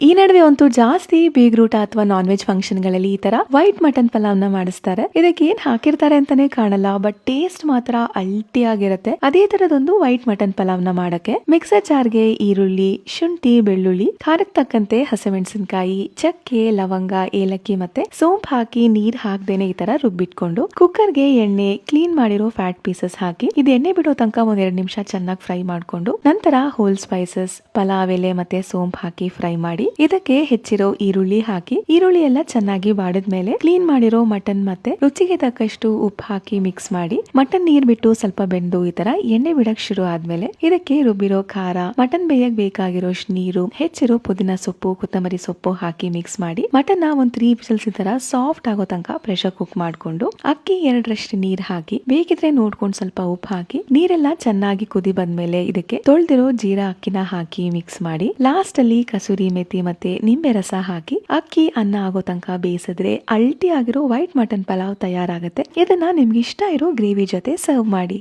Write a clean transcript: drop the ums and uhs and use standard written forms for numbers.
ಈ ನಡುವೆ ಅಂತೂ ಜಾಸ್ತಿ ಬೀಗ್ರೂಟ ಅಥವಾ ನಾನ್ ವೆಜ್ ಫಂಕ್ಷನ್ ಗಳಲ್ಲಿ ಈ ತರ ವೈಟ್ ಮಟನ್ ಪಲಾವ್ನ ಮಾಡಿಸ್ತಾರೆ. ಇದಕ್ಕೆ ಏನ್ ಹಾಕಿರ್ತಾರೆ ಅಂತಾನೆ ಕಾಣಲ್ಲ, ಬಟ್ ಟೇಸ್ಟ್ ಮಾತ್ರ ಅಲ್ಟಿ ಆಗಿರುತ್ತೆ. ಅದೇ ತರದೊಂದು ವೈಟ್ ಮಟನ್ ಪಲಾವ್ನ ಮಾಡಕ್ಕೆ ಮಿಕ್ಸರ್ ಜಾರ್ಗೆ ಈರುಳ್ಳಿ, ಶುಂಠಿ, ಬೆಳ್ಳುಳ್ಳಿ, ಖಾರಕ್ಕೆ ತಕ್ಕಂತೆ ಹಸಿಮೆಣಸಿನಕಾಯಿ, ಚಕ್ಕೆ, ಲವಂಗ, ಏಲಕ್ಕಿ ಮತ್ತೆ ಸೋಂಪು ಹಾಕಿ ನೀರ್ ಹಾಕ್ದೇನೆ ಈ ತರ ರುಬ್ಬಿಟ್ಕೊಂಡು ಕುಕ್ಕರ್ಗೆ ಎಣ್ಣೆ, ಕ್ಲೀನ್ ಮಾಡಿರೋ ಫ್ಯಾಟ್ ಪೀಸಸ್ ಹಾಕಿ ಇದು ಎಣ್ಣೆ ಬಿಡೋ ತನಕ ಒಂದ್ 2 ನಿಮಿಷ ಚೆನ್ನಾಗಿ ಫ್ರೈ ಮಾಡ್ಕೊಂಡು ನಂತರ ಹೋಲ್ ಸ್ಪೈಸಸ್, ಪಲಾವ್ ಎಲೆ ಮತ್ತೆ ಸೋಂಪು ಹಾಕಿ ಫ್ರೈ ಮಾಡಿ ಇದಕ್ಕೆ ಹೆಚ್ಚಿರೋ ಈರುಳ್ಳಿ ಹಾಕಿ ಈರುಳ್ಳಿ ಎಲ್ಲ ಚೆನ್ನಾಗಿ ಬಾಡಿದ್ಮೇಲೆ ಕ್ಲೀನ್ ಮಾಡಿರೋ ಮಟನ್ ಮತ್ತೆ ರುಚಿಗೆ ತಕ್ಕಷ್ಟು ಉಪ್ಪು ಹಾಕಿ ಮಿಕ್ಸ್ ಮಾಡಿ ಮಟನ್ ನೀರ್ ಬಿಟ್ಟು ಸ್ವಲ್ಪ ಬೆಂದು ಈ ತರ ಎಣ್ಣೆ ಬಿಡಕ್ ಶುರು ಆದ್ಮೇಲೆ ಇದಕ್ಕೆ ರುಬ್ಬಿರೋ ಖಾರ, ಮಟನ್ ಬೇಯಕ್ ಬೇಕಾಗಿರೋಷ್ಟು ನೀರು, ಹೆಚ್ಚಿರೋ ಪುದೀನ ಸೊಪ್ಪು, ಕೊತ್ತಂಬರಿ ಸೊಪ್ಪು ಹಾಕಿ ಮಿಕ್ಸ್ ಮಾಡಿ ಮಟನ್ ಒಂದ್ 3 ವಿಷಲ್ಸ್ ಈ ತರ ಸಾಫ್ಟ್ ಆಗೋ ತನಕ ಪ್ರೆಷರ್ ಕುಕ್ ಮಾಡ್ಕೊಂಡು ಅಕ್ಕಿ 2ರಷ್ಟು ನೀರ್ ಹಾಕಿ ಬೇಕಿದ್ರೆ ನೋಡ್ಕೊಂಡು ಸ್ವಲ್ಪ ಉಪ್ಪು ಹಾಕಿ ನೀರೆಲ್ಲ ಚೆನ್ನಾಗಿ ಕುದಿ ಬಂದ್ಮೇಲೆ ಇದಕ್ಕೆ ತೊಳೆದಿರೋ ಜೀರಾ ಅಕ್ಕಿನ ಹಾಕಿ ಮಿಕ್ಸ್ ಮಾಡಿ ಲಾಸ್ಟ್ ಅಲ್ಲಿ ಕಸೂರಿ ಮೆಥಿ ಮತ್ತೆ ನಿಂಬೆ ರಸ ಹಾಕಿ ಅಕ್ಕಿ ಅನ್ನ ಆಗೋ ತನಕ ಬೇಯಿಸಿದ್ರೆ ಅಲ್ಟಿ ಆಗಿರೋ ವೈಟ್ ಮಟನ್ ಪಲಾವ್ ತಯಾರಾಗುತ್ತೆ. ಇದನ್ನ ನಿಮ್ಗೆ ಇಷ್ಟ ಇರೋ ಗ್ರೇವಿ ಜೊತೆ ಸರ್ವ್ ಮಾಡಿ.